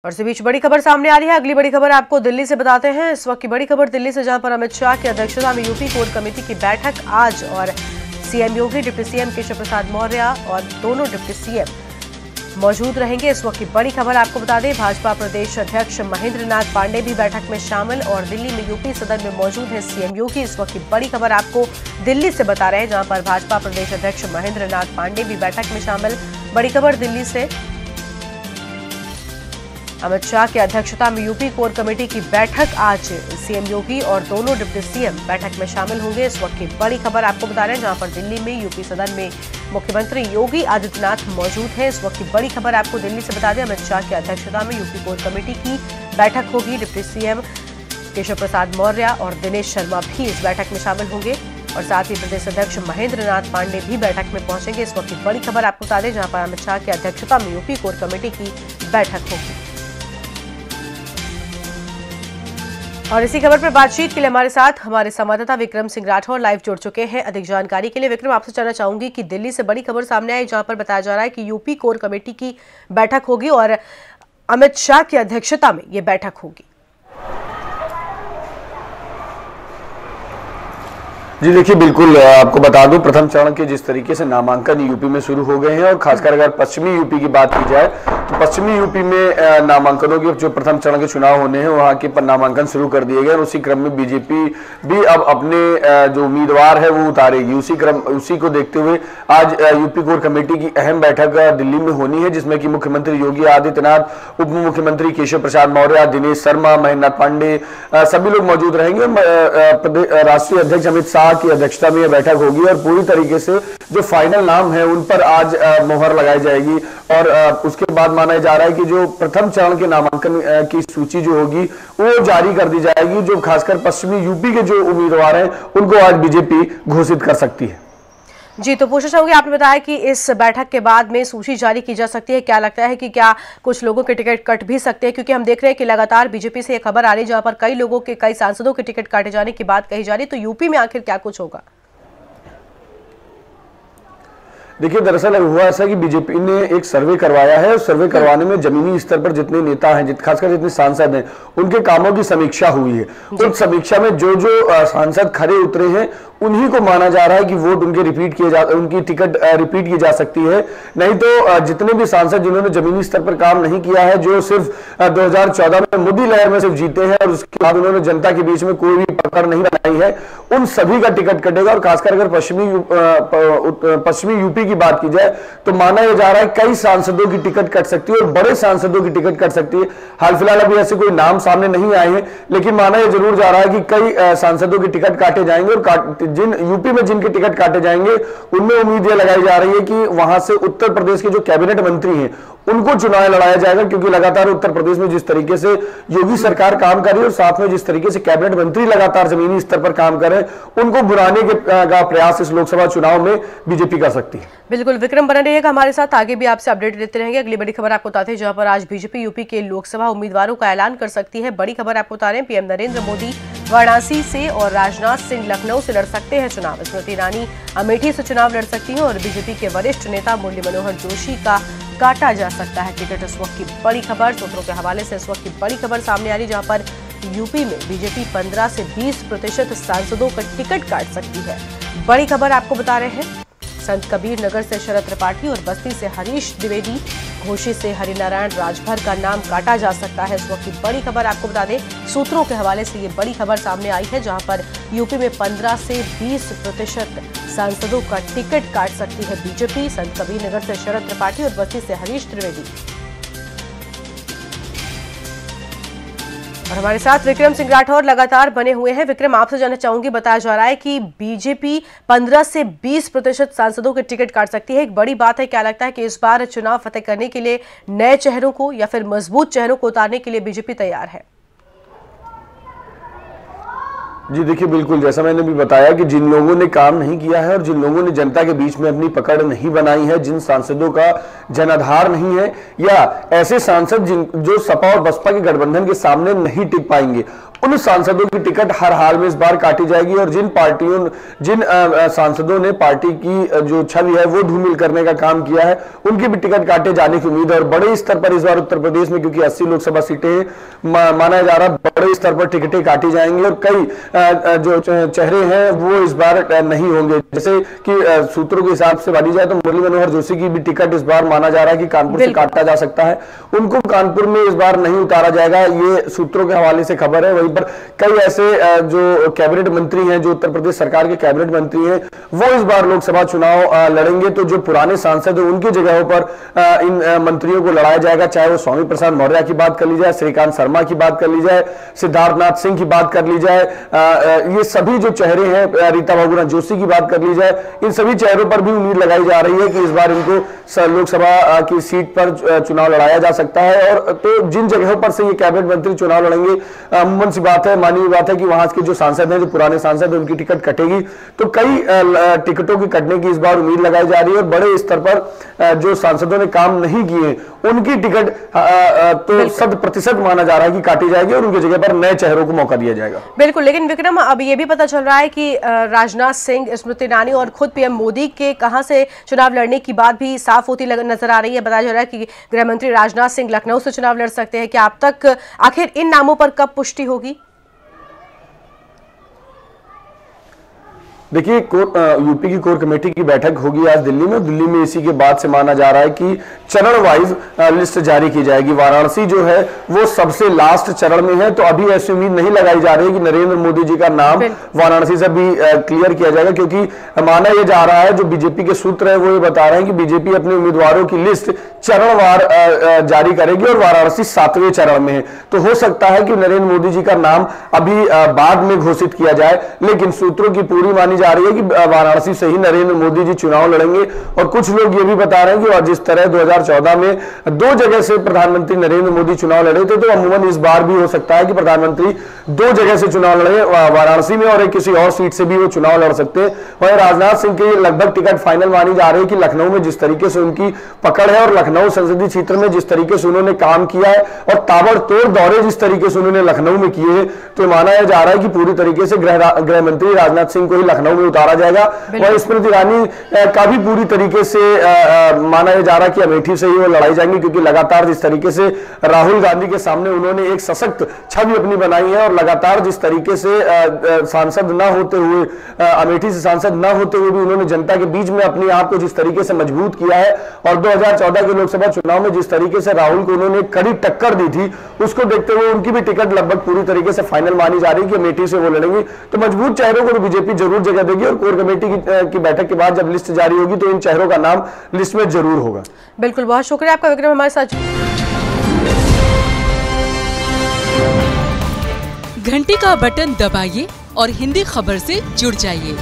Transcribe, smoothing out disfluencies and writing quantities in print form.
और इसी बीच बड़ी खबर सामने आ रही है। अगली बड़ी खबर आपको दिल्ली से बताते हैं। इस वक्त की बड़ी खबर दिल्ली से, जहां पर अमित शाह की अध्यक्षता में यूपी कोर कमेटी की बैठक आज और सीएम योगी, डिप्टी सीएम केशव प्रसाद मौर्य और दोनों डिप्टी सीएम मौजूद रहेंगे। इस वक्त की बड़ी खबर आपको बता दें, भाजपा प्रदेश अध्यक्ष महेंद्र नाथ पांडे भी बैठक में शामिल और दिल्ली में यूपी सदन में मौजूद है सीएम योगी। इस वक्त की बड़ी खबर आपको दिल्ली से बता रहे हैं, जहां पर भाजपा प्रदेश अध्यक्ष महेंद्र नाथ पांडे भी बैठक में शामिल। बड़ी खबर दिल्ली से, अमित शाह की अध्यक्षता में यूपी कोर कमेटी की बैठक आज, सीएम योगी और दोनों डिप्टी सीएम बैठक में शामिल होंगे। इस वक्त की बड़ी खबर आपको बता रहे हैं, जहां पर दिल्ली में यूपी सदन में मुख्यमंत्री योगी आदित्यनाथ मौजूद है। इस वक्त की बड़ी खबर आपको दिल्ली से बता दें, अमित शाह की अध्यक्षता में यूपी कोर कमेटी की बैठक होगी। डिप्टी सीएम केशव प्रसाद मौर्य और दिनेश शर्मा भी इस बैठक में शामिल होंगे और साथ ही प्रदेश अध्यक्ष महेंद्र नाथ पांडे भी बैठक में पहुंचेंगे। इस वक्त की बड़ी खबर आपको बता दें, जहां पर अमित शाह की अध्यक्षता में यूपी कोर कमेटी की बैठक होगी। और इसी खबर पर बातचीत के लिए हमारे साथ हमारे संवाददाता विक्रम सिंह राठौर लाइव जुड़ चुके हैं अधिक जानकारी के लिए। विक्रम, आपसे जानना चाहूंगी कि दिल्ली से बड़ी खबर सामने आई, जहां पर बताया जा रहा है कि यूपी कोर कमेटी की बैठक होगी और अमित शाह की अध्यक्षता में ये बैठक होगी। जी देखिए, बिल्कुल आपको बता दूं, प्रथम चरण के जिस तरीके से नामांकन यूपी में शुरू हो गए हैं और खासकर अगर पश्चिमी यूपी की बात की जाए तो पश्चिमी यूपी में नामांकनों के जो प्रथम चरण के चुनाव होने हैं वहां के नामांकन शुरू कर दिए गए और उसी क्रम में बीजेपी भी अब अपने जो उम्मीदवार है वो उतारेगी। उसी को देखते हुए आज यूपी कोर कमेटी की अहम बैठक दिल्ली में होनी है, जिसमें कि मुख्यमंत्री योगी आदित्यनाथ, उप मुख्यमंत्री केशव प्रसाद मौर्य, दिनेश शर्मा, महेंद्र नाथ पांडे सभी लोग मौजूद रहेंगे। राष्ट्रीय अध्यक्ष अमित शाह की अध्यक्षता में यह बैठक होगी और पूरी तरीके से जो फाइनल नाम है उन पर आज मोहर लगाई जाएगी और उसके बाद माना जा रहा है कि जो प्रथम चरण के नामांकन की सूची जो होगी वो जारी कर दी जाएगी। जो खासकर पश्चिमी यूपी के जो उम्मीदवार हैं उनको आज बीजेपी घोषित कर सकती है। जी, तो पूछना चाहूंगी, आपने बताया कि इस बैठक के बाद में सूची जारी की जा सकती है। क्या लगता है कि क्या कुछ लोगों के टिकट कट भी सकते हैं, क्योंकि हम देख रहे हैं कि लगातार बीजेपी से एक खबर आ रही है जहां पर कई लोगों के, कई सांसदों के टिकट काटे जाने की बात कही जा रही है। तो यूपी में आखिर क्या कुछ होगा? देखिए, दरअसल हुआ ऐसा कि बीजेपी ने एक सर्वे करवाया है और सर्वे करवाने में जमीनी स्तर पर जितने नेता हैं, खासकर जितने सांसद हैं, उनके कामों की समीक्षा हुई है। उस समीक्षा में जो जो सांसद खरे उतरे हैं उन्हीं को माना जा रहा है कि वोट उनके उनकी टिकट रिपीट की जा सकती है। नहीं तो जितने भी सांसद जिन्होंने जमीनी स्तर पर काम नहीं किया है, जो सिर्फ 2014 में मोदी लहर में सिर्फ जीते हैं और उसके बाद उन्होंने जनता के बीच में कोई भी पकड़ नहीं बनाई है, उन सभी का टिकट कटेगा। और खासकर अगर पश्चिमी यूपी की बात की जाए तो माना यह जा रहा है कई सांसदों की टिकट कट सकती है और बड़े सांसदों की टिकट कट सकती है। हाल फिलहाल अभी ऐसे कोई नाम सामने नहीं आए हैं, लेकिन माना यह जरूर जा रहा है कि कई सांसदों की टिकट काटे जाएंगे और जिन यूपी में जिनके टिकट काटे जाएंगे उनमें उम्मीद यह लगाई जा रही है कि वहां से उत्तर प्रदेश के जो कैबिनेट मंत्री हैं उनको चुनाव लड़ाया जाएगा, क्योंकि लगातार उत्तर प्रदेश में जिस तरीके से योगी सरकार काम कर रही है और साथ में जिस तरीके से कैबिनेट मंत्री लगातार जमीनी स्तर पर काम कर रहे हैं, उनको भुनाने का प्रयास इस लोकसभा चुनाव में बीजेपी कर सकती है। बिल्कुल विक्रम, बने रहिएगा हमारे साथ, आगे भी आपसे अपडेट देते रहेंगे। अगली बड़ी खबर आपको बताते हैं, जहां पर आज बीजेपी यूपी के लोकसभा उम्मीदवारों का ऐलान कर सकती है। बड़ी खबर आपको बता रहे हैं, पीएम नरेंद्र मोदी वाराणसी से और राजनाथ सिंह लखनऊ से लड़ सकते हैं चुनाव। स्मृति ईरानी अमेठी से चुनाव लड़ सकती हैं और बीजेपी के वरिष्ठ नेता मुरली मनोहर जोशी का काटा जा सकता है टिकट। इस वक्त की बड़ी खबर सूत्रों के हवाले से इस वक्त की बड़ी खबर सामने आ रही, जहां पर यूपी में बीजेपी 15 से 20% सांसदों का टिकट काट सकती है। बड़ी खबर आपको बता रहे हैं, संत कबीर नगर से शरद त्रिपाठी और बस्ती से हरीश द्विवेदी, घोषी से हरिनारायण राजभर का नाम काटा जा सकता है। इस वक्त की बड़ी खबर आपको बता दें, सूत्रों के हवाले से ये बड़ी खबर सामने आई है, जहां पर यूपी में 15 से 20% सांसदों का टिकट काट सकती है बीजेपी। संत कबीर नगर से शरद त्रिपाठी और बस्ती से हरीश द्विवेदी। और हमारे साथ विक्रम सिंह राठौर लगातार बने हुए हैं। विक्रम, आपसे जानना चाहूंगी, बताया जा रहा है कि बीजेपी 15 से 20% सांसदों के टिकट काट सकती है। एक बड़ी बात है, क्या लगता है कि इस बार चुनाव फतेह करने के लिए नए चेहरों को या फिर मजबूत चेहरों को उतारने के लिए बीजेपी तैयार है? जी देखिए, बिल्कुल जैसा मैंने भी बताया कि जिन लोगों ने काम नहीं किया है और जिन लोगों ने जनता के बीच में अपनी पकड़ नहीं बनाई है, जिन सांसदों का जनाधार नहीं है या ऐसे सांसद जो सपा और बसपा के गठबंधन के सामने नहीं टिक पाएंगे, उन सांसदों की टिकट हर हाल में इस बार काटी जाएगी और जिन सांसदों ने पार्टी की जो छवि है वो धूमिल करने का काम किया है, उनकी भी टिकट काटे जाने की उम्मीद है। और बड़े स्तर पर इस बार उत्तर प्रदेश में, क्योंकि 80 लोकसभा सीटें माना जा रहा, बड़े स्तर पर टिकटें काटी जाएंगी और कई जो चेहरे हैं वो इस बार नहीं होंगे। जैसे कि सूत्रों के हिसाब से मानी जाए तो मुरली मनोहर जोशी की भी टिकट इस बार माना जा रहा है कि कानपुर से काटा जा सकता है, उनको कानपुर में इस बार नहीं उतारा जाएगा, ये सूत्रों के हवाले से खबर है। वहीं पर कई ऐसे जो कैबिनेट मंत्री हैं, जो उत्तर प्रदेश सरकार के कैबिनेट मंत्री हैं, वो इस बार लोकसभा चुनाव लड़ेंगे। तो जो पुराने सांसद हैं उनकी जगहों पर इन मंत्रियों को लड़ाया जाएगा, चाहे वो स्वामी प्रसाद मौर्य की बात कर ली जाए, श्रीकांत शर्मा की बात कर ली जाए, सिद्धार्थनाथ सिंह की बात कर ली जाए, ये सभी जो चेहरे हैं, रीता बहुगुणा जोशी की बात कर ली जाए, इन सभी चेहरों पर भी उम्मीद लगाई जा रही है कि इस बार इनको लोकसभा की सीट पर चुनाव लड़ाया जा सकता है। और तो जिन जगहों पर से ये कैबिनेट मंत्री चुनाव लड़ेंगे, अमूमन सी बात है, माननीय बात है कि वहां के जो सांसद हैं, जो पुराने सांसद हैं, उनकी टिकट कटेगी। तो कई टिकटों की कटने की इस बार उम्मीद लगाई जा रही है और बड़े स्तर पर जो सांसदों ने काम नहीं किए उनकी टिकट तो 100% माना जा रहा है कि काटी जाएगी और उनकी जगह पर नए चेहरों को मौका दिया जाएगा। बिल्कुल, लेकिन विक्रम, अब ये भी पता चल रहा है कि राजनाथ सिंह, स्मृति ईरानी और खुद पीएम मोदी के कहां से चुनाव लड़ने की बात भी साफ होती नजर आ रही है। बताया जा रहा है कि गृह मंत्री राजनाथ सिंह लखनऊ से चुनाव लड़ सकते हैं। क्या अब तक आखिर इन नामों पर कब पुष्टि होगी? देखिए, यूपी की कोर कमेटी की बैठक होगी आज दिल्ली में। दिल्ली में इसी के बाद से माना जा रहा है कि चरण वाइज लिस्ट जारी की जाएगी। वाराणसी जो है वो सबसे लास्ट चरण में है, तो अभी ऐसी उम्मीद नहीं लगाई जा रही है कि नरेंद्र मोदी जी का नाम वाराणसी से भी क्लियर किया जाएगा, क्योंकि माना यह जा रहा है, जो बीजेपी के सूत्र है वो ये बता रहे हैं कि बीजेपी अपने उम्मीदवारों की लिस्ट चरणवार जारी करेगी और वाराणसी 7वें चरण में है। तो हो सकता है कि नरेंद्र मोदी जी का नाम अभी बाद में घोषित किया जाए, लेकिन सूत्रों की पूरी मानी जा रही है कि वाराणसी से ही नरेंद्र मोदी जी चुनाव लड़ेंगे। और कुछ लोग ये भी बता रहे हैं कि जिस तरह 2014 में 2 जगह से प्रधानमंत्री नरेंद्र मोदी चुनाव लड़े थे, तो अमूमन इस बार भी हो सकता है कि प्रधानमंत्री 2 जगह से चुनाव लड़े, वाराणसी में और एक किसी और सीट से भी वो चुनाव लड़ सकते हैं। वहीं राजनाथ सिंह के लगभग टिकट फाइनल मानी जा रही है कि लखनऊ में जिस तरीके से उनकी पकड़ है और लखनऊ संसदीय क्षेत्र में जिस तरीके से उन्होंने काम किया है और ताबड़तोड़ दौरे जिस तरीके से उन्होंने लखनऊ में किए हैं, तो माना जा रहा है कि पूरी तरीके से गृह मंत्री राजनाथ सिंह को ही लखनऊ में उतारा जाएगा। और स्मृति ईरानी का भी पूरी तरीके से माना जा रहा है कि अमेठी से ही वो लड़ाई जाएंगी, क्योंकि लगातार जिस तरीके से राहुल गांधी के सामने उन्होंने एक सशक्त छवि अपनी बनाई है और लगातार जिस तरीके से सांसद न होते हुए, अमेठी से सांसद न होते हुए भी उन्होंने जनता के बीच में अपने आप को जिस तरीके से मजबूत किया है और 2014 के लोकसभा चुनाव में जिस तरीके से राहुल को उन्होंने कड़ी टक्कर दी थी, उसको देखते हुए उनकी भी टिकट लगभग पूरी तरीके से फाइनल मानी जा रही है कि अमेठी से वो लड़ेंगी। तो मजबूत चेहरों को तो बीजेपी जरूर जगह देगी और कोर कमेटी की बैठक के बाद जब लिस्ट जारी होगी तो इन चेहरों का नाम लिस्ट में जरूर होगा। बिल्कुल, बहुत शुक्रिया आपका विक्रम हमारे साथ। घंटी का बटन दबाइए और हिंदी खबर से जुड़ जाइए।